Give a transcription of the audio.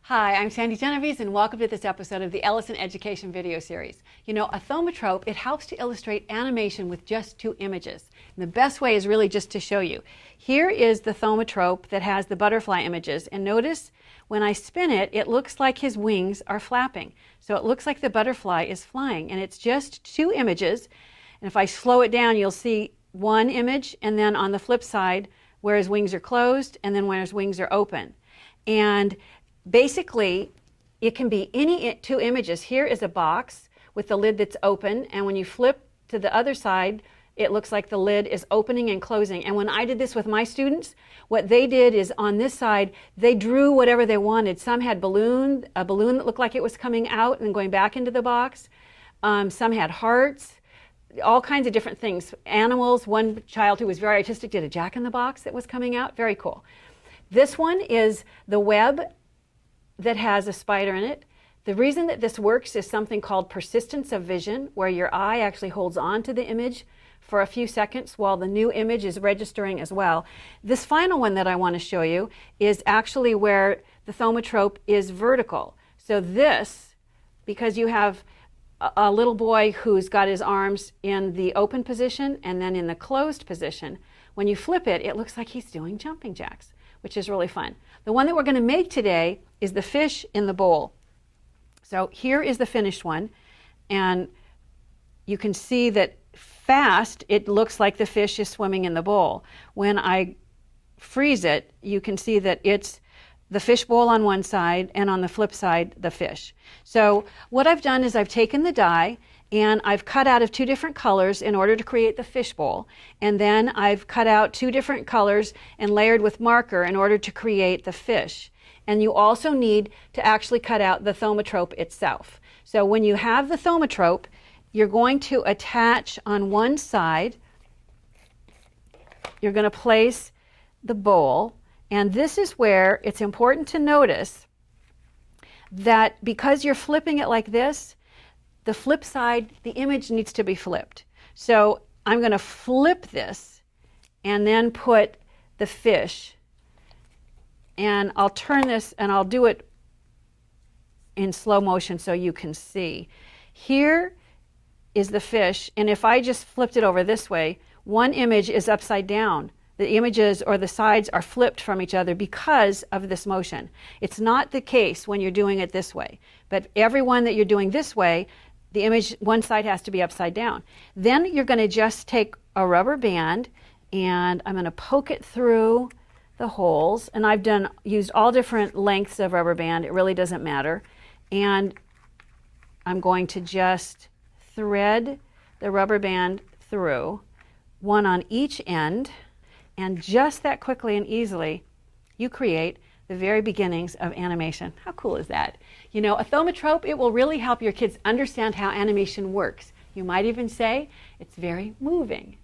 Hi, I'm Sandy Genovese and welcome to this episode of the Ellison Education video series. You know, a thaumatrope, it helps to illustrate animation with just two images. And the best way is really just to show you. Here is the thaumatrope that has the butterfly images, and notice when I spin it, it looks like his wings are flapping. So it looks like the butterfly is flying, and it's just two images. And if I slow it down, you'll see one image, and then on the flip side, where his wings are closed, and then where his wings are open. And basically, it can be any two images. Here is a box with the lid that's open, and when you flip to the other side, it looks like the lid is opening and closing. And when I did this with my students, what they did is on this side, they drew whatever they wanted. Some had a balloon that looked like it was coming out and going back into the box. Some had hearts, all kinds of different things. Animals, one child who was very artistic did a jack-in-the-box that was coming out. Very cool. This one is the web that has a spider in it. The reason that this works is something called persistence of vision, where your eye actually holds on to the image for a few seconds while the new image is registering as well. This final one that I want to show you is actually where the thaumatrope is vertical. So this, because you have a little boy who's got his arms in the open position and then in the closed position, when you flip it, it looks like he's doing jumping jacks, which is really fun. The one that we're going to make today is the fish in the bowl. So here is the finished one, and you can see that fast it looks like the fish is swimming in the bowl. When I freeze it, you can see that it's the fish bowl on one side and on the flip side the fish. So what I've done is I've taken the die and I've cut out of two different colors in order to create the fish bowl, and then I've cut out two different colors and layered with marker in order to create the fish. And you also need to actually cut out the thaumatrope itself. So when you have the thaumatrope, you're going to attach on one side, you're going to place the bowl, and this is where it's important to notice that because you're flipping it like this, the flip side, the image needs to be flipped. So I'm going to flip this and then put the fish, and I'll turn this and I'll do it in slow motion so you can see. Here is the fish, and if I just flipped it over this way, one image is upside down. The images or the sides are flipped from each other because of this motion. It's not the case when you're doing it this way, but every one that you're doing this way, the image, one side has to be upside down. Then you're going to just take a rubber band and I'm going to poke it through the holes, and I've used all different lengths of rubber band. It really doesn't matter. And I'm going to just thread the rubber band through, one on each end, and just that quickly and easily you create the very beginnings of animation. How cool is that? You know, a thaumatrope, it will really help your kids understand how animation works. You might even say it's very moving.